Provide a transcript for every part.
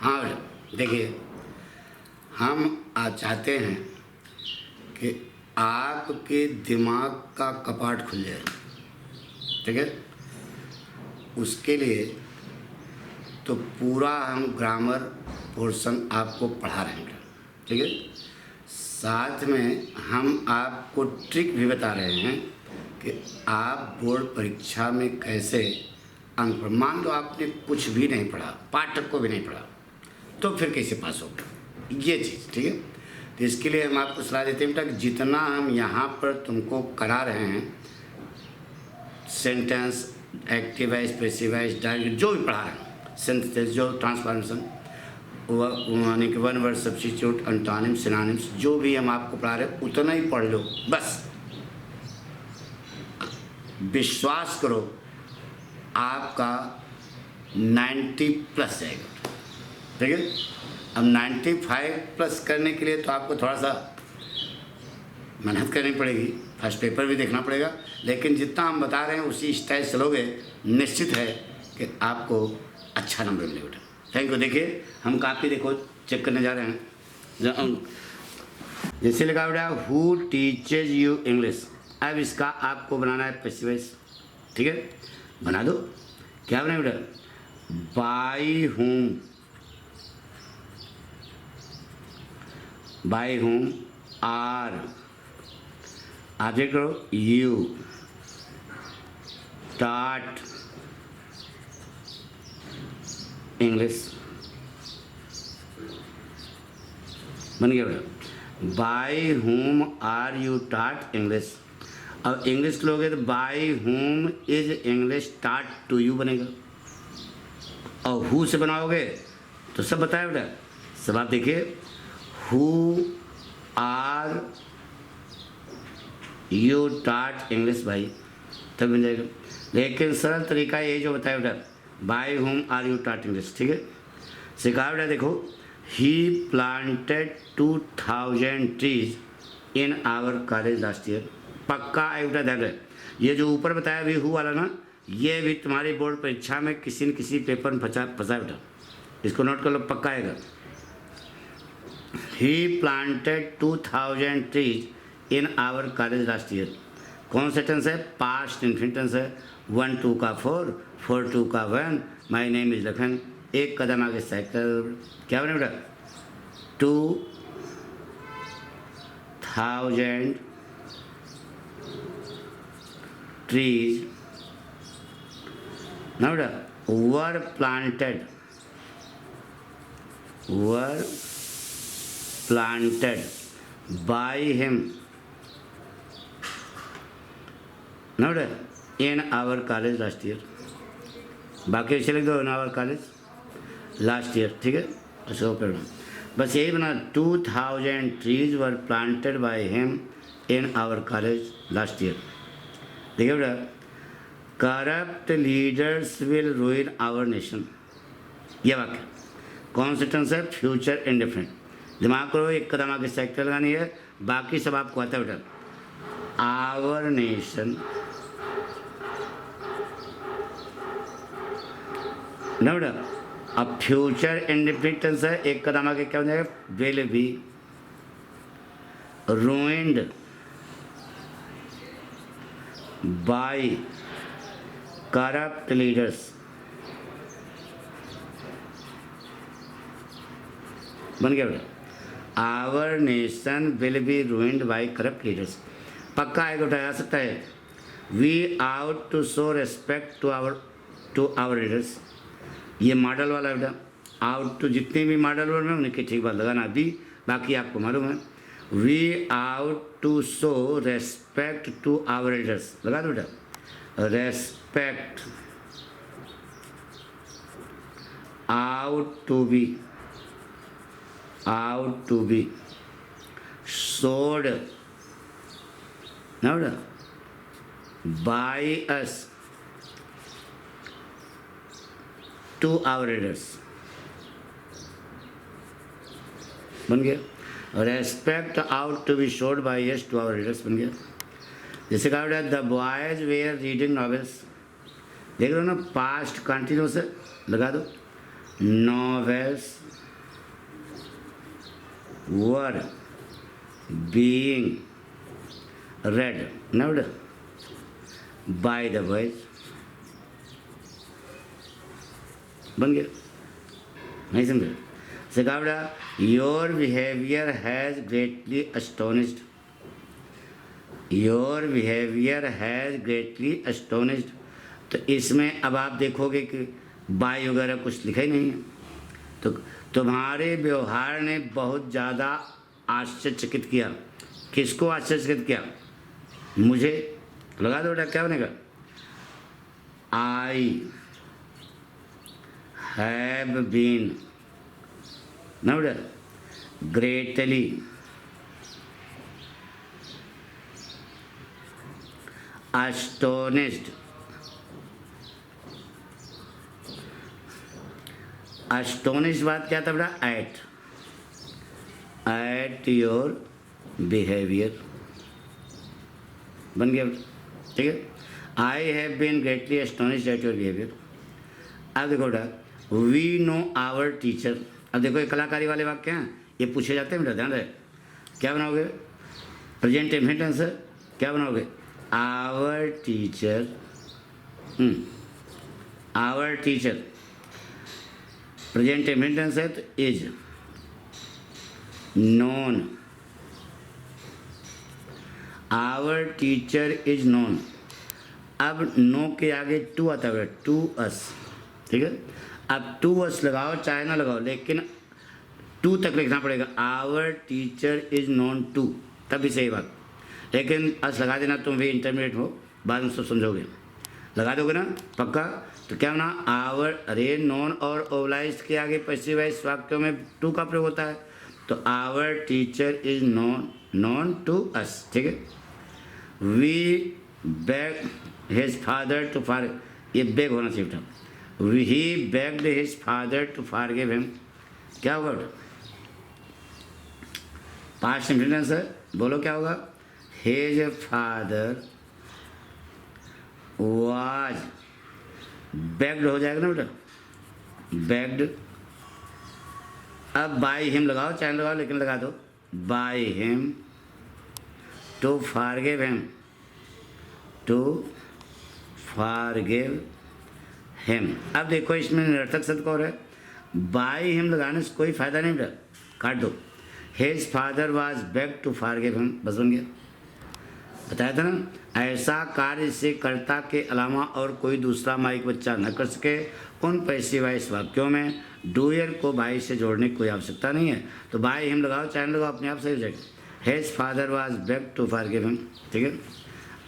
हाँ देखिए, हम आज चाहते हैं कि आपके दिमाग का कपाट खुल जाए, ठीक है। उसके लिए तो पूरा हम ग्रामर पोर्शन आपको पढ़ा रहे हैं, ठीक है। साथ में हम आपको ट्रिक भी बता रहे हैं कि आप बोर्ड परीक्षा में कैसे अंक, मान लो आपने कुछ भी नहीं पढ़ा, पाठक को भी नहीं पढ़ा, तो फिर कैसे पास होगा, ये चीज़, ठीक है। तो इसके लिए हम आपको सलाह देते हैं बेटा कि जितना हम यहाँ पर तुमको करा रहे हैं, sentence, active voice, passive wise, direct जो भी पढ़ा रहे हैं, सिंथेसिस, जो ट्रांसफॉर्मेशन, यानी कि one word substitute, antonyms, synonyms, जो भी हम आपको पढ़ा रहे हैं उतना ही पढ़ लो बस। विश्वास करो आपका 90 प्लस जाएगा, ठीक है। अब 95 प्लस करने के लिए तो आपको थोड़ा सा मेहनत करनी पड़ेगी, फर्स्ट पेपर भी देखना पड़ेगा, लेकिन जितना हम बता रहे हैं उसी स्टाइल चलोगे, निश्चित है कि आपको अच्छा नंबर मिलेगा। Thank you. देखिए हम काफ़ी देखो चेक करने जा रहे हैं, जैसे लिखा बेटा हु टीचेज यू इंग्लिश। अब इसका आपको बनाना है पैसिव वॉइस, ठीक है। बना दो, क्या बनाए बेटा, by whom, by whom are, आगे करो यू टाट इंग्लिश। बन गया बेटा, by whom are you taught English. अब इंग्लिश लोगे तो by whom is English taught to you बनेगा, और हु से बनाओगे तो सब बताया बेटा, सब आप देखिए, who are you taught English भाई, तब मिल जाएगा। लेकिन सरल तरीका ये जो बताया बेटा, by whom are you taught English, ठीक है। सिखा बेटा, देखो he planted 2000 trees in our college last year. पक्का है बेटा, ध्यान रहे, ये जो ऊपर बताया भी हु वाला ना, ये भी तुम्हारी बोर्ड परीक्षा में किसी न किसी पेपर में फंसा बेटा, इसको नोट कर लो, पक्का आएगा। He planted 2000 trees in our college last year. कौन सा टेंस है, पास्ट इन्फिनिट टेंस है, 1 2 का 4 4 2 का 1, माई नेम इज लखन, एक कदम आगे साइकिल, क्या बने बेटा, 2000 trees now were planted by him now in our college last year। बाकी ऐसे लिख दो, in our college last year, ठीक है। अच्छा ओके, बस यही बना, 2000 trees were planted by him in our college last year. देखिए बेटा, corrupt leaders will ruin our nation, यह वाक्य कौन सा टेंस है, फ्यूचर इंडेफिनिट। दिमाग करो, एक कदम आगे साइकिल लगानी है, बाकी सब आपको आता है बेटा। आवर नेशन ना बेटा, अब फ्यूचर इंडेफिनिट टेंस है, एक कदम आगे क्या हो जाएगा, will be ruined by corrupt leaders. बन गया बेटा, our nation will be ruined by corrupt leaders. पक्का आएगा उठाया सकता है, we ought to show respect to our leaders. ये मॉडल वाला बेटा, आउट टू जितने भी मॉडल वर्ड में उनकी ठीक बात लगाना, अभी बाकी आपको मालूम है। We ought to show respect to our elders, लगा दो बेटा, respect, ought to be showed ना बेटा by us to our elders. बन गया, respect ought to be showed by us to our readers, बन गया। जैसे कहा बेटा, the boys were reading novels, देख रहे हो ना, पास्ट कंटिन्यूस है, लगा दो, novels were being read by the boys। बन गया, नहीं समझे? से कहा बेटा your behaviour has greatly astonished, your behaviour has greatly astonished. तो इसमें अब आप देखोगे कि बाय वगैरह कुछ लिखा ही नहीं है, तो तुम्हारे व्यवहार ने बहुत ज़्यादा आश्चर्यचकित किया। किसको आश्चर्यचकित किया? मुझे। लगा दो बेटा, क्या बनेगा? आई हैव बीन ना बेटा ग्रेटली astonished, astonished बात क्या था बेटा? At your behaviour. बन गया, ठीक है। I have been greatly astonished at your behaviour. अब देखो बेटा वी नो आवर टीचर। अब देखो ये कलाकारी वाले वाक्य हैं, ये पूछे जाते हैं बेटा, ध्यान रहे। क्या बनाओगे? प्रेजेंट इंडेफिनिट आंसर क्या बनाओगे? Our teacher, our teacher. Present indefinite answer तो is known, our teacher is known. अब नो के आगे टू आता है, टू अस, ठीक है। अब टू अस लगाओ चाहे ना लगाओ, लेकिन टू तक लिखना पड़ेगा। Our teacher is known to, तभी सही बात। लेकिन अस लगा देना, तुम भी इंटरमीडिएट हो, बाद में सब समझोगे। लगा दोगे ना पक्का? तो क्या होना? आवर, अरे नॉन और ओवलाइज के आगे पैसिव वॉइस वाक्यों में टू का प्रयोग होता है, तो our teacher is known, known to us, ठीक है। We beg his father to for, ये बेग होना चाहिए था। He begged his father to forgive him. क्या होगा? पास्ट इंडेफिनिट आंसर बोलो क्या होगा? हिज फादर वाज बेग्ड हो जाएगा ना बेटा, बेग्ड। अब बाय हिम लगाओ चाहे लगाओ, लेकिन लगा दो by him to forgive him, to forgive him. अब देखो इसमें निरर्थक शब्द कौन है? बाय हिम लगाने से कोई फायदा नहीं बेटा, काट दो। His father was begged to forgive him, बस बन गया। बताया था ना, ऐसा कार्य से कर्ता के अलावा और कोई दूसरा माइक बच्चा न कर सके। उन पैसिव वॉइस वाक्यों में डूयर को बाई से जोड़ने की कोई आवश्यकता नहीं है, तो बाय हिम लगाओ चाहे लगाओ, अपने आप सही हो जाएगा। His father was begged to forgive him, ठीक है।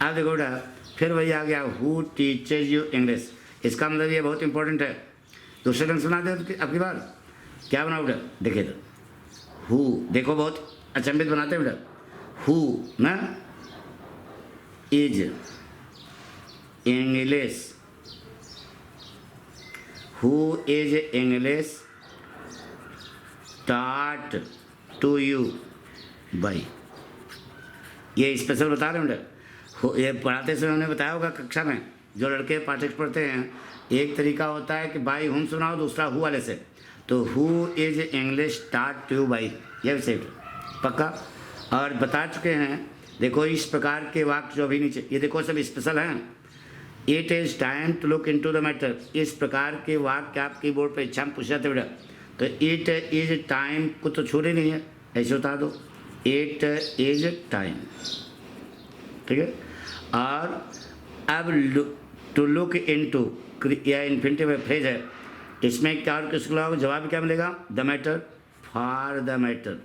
अब देखो बेटा फिर वही आ गया, हु टीचेज यू इंग्लिश। इसका मतलब ये बहुत इंपॉर्टेंट है। दूसरे ढंग सुना दे आपकी बार, क्या बनाओ बेटा? देखिए तो हु, देखो बहुत अचंभित बनाते हैं बेटा। हु ना is English, who is English taught to you by. ये स्पेशल बता रहे हैं बेटा, ये पढ़ाते समय उन्हें बताया होगा कक्षा में, जो लड़के पाठक पढ़ते हैं। एक तरीका होता है कि बाई हुम सुनाओ, दूसरा हु वाले से। तो who is English taught to you by, ये भी सही पक्का। और बता चुके हैं, देखो इस प्रकार के वाक्य जो अभी नीचे, ये देखो सब स्पेशल हैं। It is time to look into the matter. इस प्रकार के वाक्य आपकी बोर्ड परीक्षा में पूछे जाते बेटा। तो इट इज टाइम को तो छूने नहीं है, ऐसे बता दो इट इज टाइम, ठीक है। और अब टू लुक इनटू या इन्फिनिटिव फ्रेज है, इसमें क्या और किसको लगाओ? जवाब क्या मिलेगा? The matter, for the matter.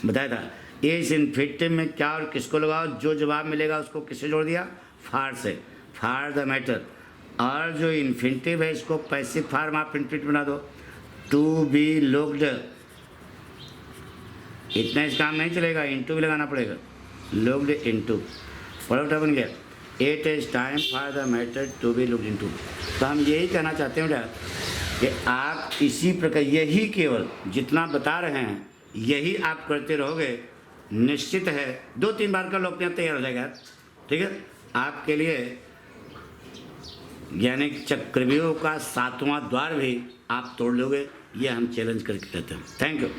बताया था इस इन्फिनिटिव में क्या और किसको लगाओ, जो जवाब मिलेगा उसको किससे जोड़ दिया? फार से, फार द मैटर। और जो इन्फिनिटिव है इसको पैसिव फॉर्म आप इन्फिनिटिव बना दो, टू बी लुक्ड। इतना इस काम नहीं चलेगा, इनटू भी लगाना पड़ेगा, लुक्ड इनटू। पढ़ा बन गया। It is time for the matter to be looked into. तो हम यही कहना चाहते हैं बेटा कि आप इसी प्रकार यही केवल जितना बता रहे हैं यही आप करते रहोगे, निश्चित है 2-3 बार कर लो, अपने आप तैयार हो जाएगा, ठीक है। आपके लिए यानी चक्रव्यूह का 7वां द्वार भी आप तोड़ लोगे, ये हम चैलेंज करके कहते हैं। Thank you.